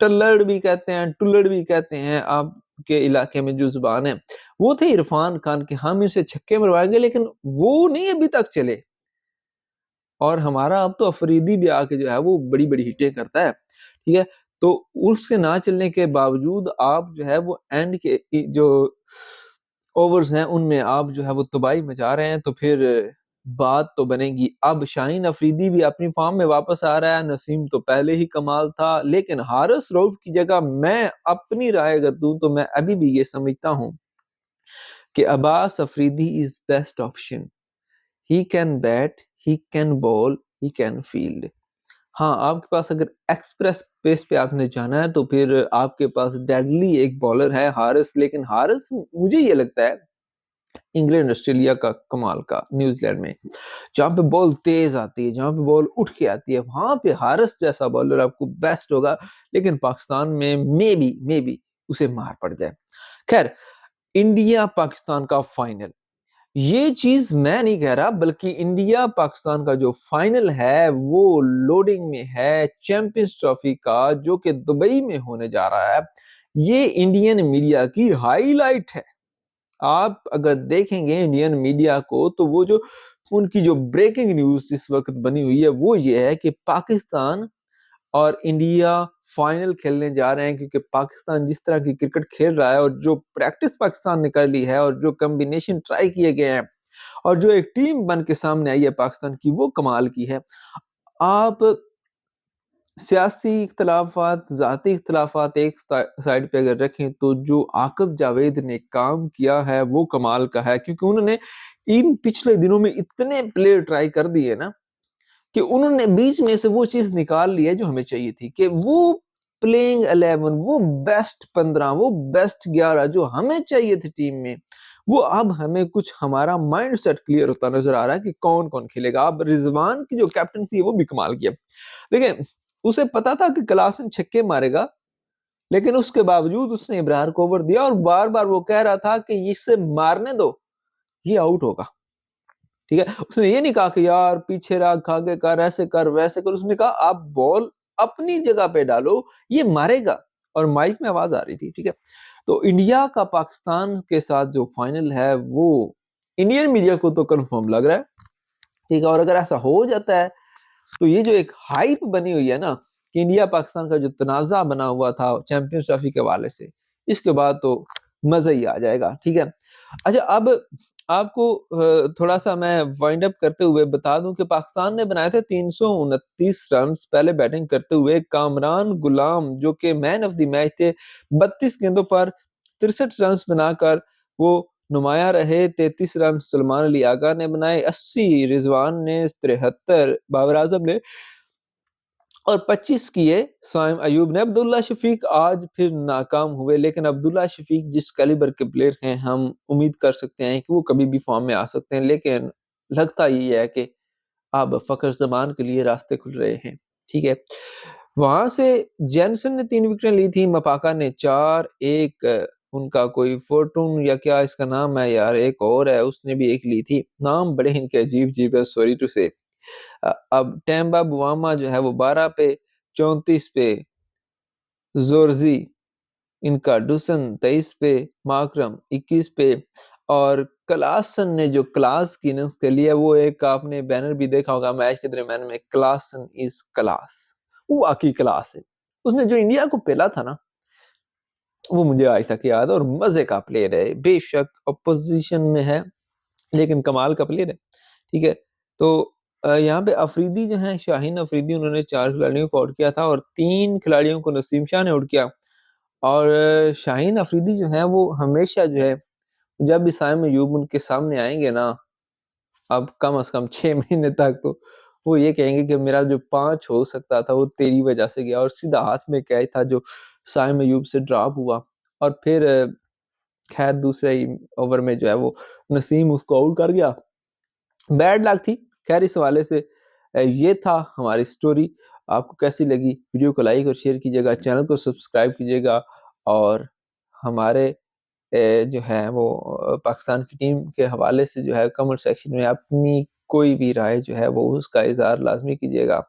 ٹلڑ بھی کہتے ہیں، ٹلڑ بھی کہتے ہیں آپ کے علاقے میں جو زبان ہے، وہ تھے عرفان خان کہ ہم اسے چھکے مروائیں گے، لیکن وہ نہیں ابھی تک چلے. اور ہمارا اب تو افریدی بھی آ کے جو ہے وہ بڑی بڑی ہٹیں کرتا ہے، ٹھیک ہے. تو اس کے نہ چلنے کے باوجود آپ جو ہے وہ اینڈ کے جو اوورز ہیں ان میں آپ جو ہے وہ تباہی مچا رہے ہیں. تو پھر بات تو بنے گی. اب شاہین افریدی بھی اپنی فارم میں واپس آ رہا ہے، نسیم تو پہلے ہی کمال تھا، لیکن حارث رؤف کی جگہ میں اپنی رائے اگر دوں تو میں ابھی بھی یہ سمجھتا ہوں کہ Abbas Afridi is best option. He can bat, he can bowl, he can field. ہاں آپ کے پاس اگر ایکسپریس پیس پہ آپ نے جانا ہے تو پھر آپ کے پاس ڈیڈلی ایک بالر ہے حارث. لیکن حارث مجھے یہ لگتا ہے انگلینڈ آسٹریلیا کا کمال کا نیوزی لینڈ میں جہاں پہ بال تیز آتی ہے، جہاں پہ بال اٹھ کے آتی ہے، وہاں پہ حارث جیسا بالر آپ کو بیسٹ ہوگا. لیکن پاکستان میں مے بی اسے مار پڑ جائے. خیر، انڈیا پاکستان کا فائنل، یہ چیز میں نہیں کہہ رہا بلکہ انڈیا پاکستان کا جو فائنل ہے وہ لوڈنگ میں ہے چیمپئنز ٹرافی کا، جو کہ دبئی میں ہونے جا رہا ہے. یہ انڈین میڈیا کی ہائی لائٹ ہے. آپ اگر دیکھیں گے انڈین میڈیا کو تو وہ جو ان کی جو بریکنگ نیوز اس وقت بنی ہوئی ہے وہ یہ ہے کہ پاکستان اور انڈیا فائنل کھیلنے جا رہے ہیں، کیونکہ پاکستان جس طرح کی کرکٹ کھیل رہا ہے اور جو پریکٹس پاکستان نے کر لی ہے اور جو کمبینیشن ٹرائی کیے گئے ہیں اور جو ایک ٹیم بن کے سامنے آئی ہے پاکستان کی، وہ کمال کی ہے. آپ سیاسی اختلافات، ذاتی اختلافات ایک سائڈ پہ اگر رکھیں تو جو عاقب جاوید نے کام کیا ہے وہ کمال کا ہے، کیونکہ انہوں نے ان پچھلے دنوں میں اتنے پلیئر ٹرائی کر دیے نا کہ انہوں نے بیچ میں سے وہ چیز نکال لی ہے جو ہمیں چاہیے تھی، کہ وہ پلینگ 11، وہ بیسٹ 15، وہ بیسٹ 11 جو ہمیں چاہیے تھی ٹیم میں، وہ اب ہمیں کچھ ہمارا مائنڈ سیٹ کلیئر ہوتا نظر آ رہا ہے کہ کون کون کھیلے گا. اب رضوان کی جو کیپٹنسی ہے وہ بھی کمال کیا. دیکھیں اسے پتا تھا کہ کلاسن چھکے مارے گا، لیکن اس کے باوجود اس نے ابرار کو اوور دیا اور بار بار وہ کہہ رہا تھا کہ اسے مارنے دو، یہ آؤٹ ہوگا. ٹھیک ہے، اس نے یہ نہیں کہا کہ یار پیچھے رکھ، آگے کر، ایسے کر ویسے کر. اس نے کہا آپ بال اپنی جگہ پہ ڈالو، یہ مارے گا. اور مائک میں آواز آ رہی تھی. ٹھیک ہے، تو انڈیا کا پاکستان کے ساتھ جو فائنل ہے وہ انڈین میڈیا کو تو کنفرم لگ رہا ہے. ٹھیک ہے، اور اگر ایسا ہو جاتا ہے تو یہ جو ایک ہائپ بنی ہوئی ہے نا کہ انڈیا پاکستان کا جو تنازع بنا ہوا تھا چیمپئنز ٹرافی کے حوالے سے، اس کے بعد تو مزہ ہی آ جائے گا. ٹھیک ہے، اچھا اب آپ کو تھوڑا سا میں وائنڈ اپ کرتے ہوئے بتا دوں کہ پاکستان نے بنائے تھے 329 رنز پہلے بیٹنگ کرتے ہوئے. کامران غلام جو کہ مین آف دی میچ تھے، 32 گیندوں پر 63 رنز بنا کر وہ نمایاں رہے. 33 رن سلمان علی آغا نے بنائے، 80 رضوان نے، 73 بابر اعظم نے اور 25 کیے سائم ایوب نے. عبداللہ شفیق آج پھر ناکام ہوئے، لیکن عبداللہ شفیق جس کیلیبر کے پلیئر ہیں ہم امید کر سکتے ہیں کہ وہ کبھی بھی فارم میں آ سکتے ہیں. لیکن لگتا یہ ہے کہ اب فخر زمان کے لیے راستے کھل رہے ہیں. ٹھیک ہے، وہاں سے جینسن نے 3 وکٹیں لی تھی، مپاکا نے 4، ایک ان کا کوئی فورٹون یا کیا اس کا نام ہے یار، ایک اور ہے اس نے بھی ایک لی تھی. نام بڑے ان کے عجیب عجیب ہے، سوری ٹو سے. اب ٹیمبا بواما جو ہے وہ 12 پہ، 34 پہ زورزی ان کا، ڈوسن 23 پہ، ماکرم 21 پہ، اور کلاسن نے جو کلاس کی نا اس کے لیے وہ ایک آپ نے بینر بھی دیکھا ہوگا میچ کے درمیان میں، کلاسن از کلاس، وہ واقعی کلاس ہے. اس نے جو انڈیا کو پہلا تھا نا وہ مجھے آج تک یاد ہے، اور مزے کا پلیئر ہے. بے شک اپوزیشن میں ہے لیکن کمال کا پلیئر ہے. ٹھیک ہے، تو یہاں پہ افریدی جو ہیں شاہین افریدی، انہوں نے 4 کھلاڑیوں کو آؤٹ کیا تھا اور 3 کھلاڑیوں کو نسیم شاہ نے آؤٹ کیا. اور شاہین افریدی جو ہیں وہ ہمیشہ جو ہے جب بھی سائم ایوب ان کے سامنے آئیں گے نا، اب کم از کم 6 مہینے تک، تو وہ یہ کہیں گے کہ میرا جو 5 ہو سکتا تھا وہ تیری وجہ سے گیا. اور سیدھا ہاتھ میں کیچ تھا جو سائم ایوب سے ڈراپ ہوا، اور پھر خیر دوسرے ہی اوور میں جو ہے وہ نسیم اس کو آؤٹ کر گیا. بیڈ لک تھی. خیر اس حوالے سے یہ تھا ہماری سٹوری. آپ کو کیسی لگی؟ ویڈیو کو لائک اور شیئر کیجیے گا، چینل کو سبسکرائب کیجیے گا، اور ہمارے جو ہے وہ پاکستان کی ٹیم کے حوالے سے جو ہے کمنٹ سیکشن میں اپنی کوئی بھی رائے جو ہے وہ اس کا اظہار لازمی کیجیے گا.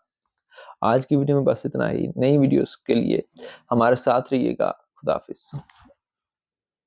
آج کی ویڈیو میں بس اتنا ہی. نئی ویڈیوز کے لیے ہمارے ساتھ رہیے گا. خدا حافظ.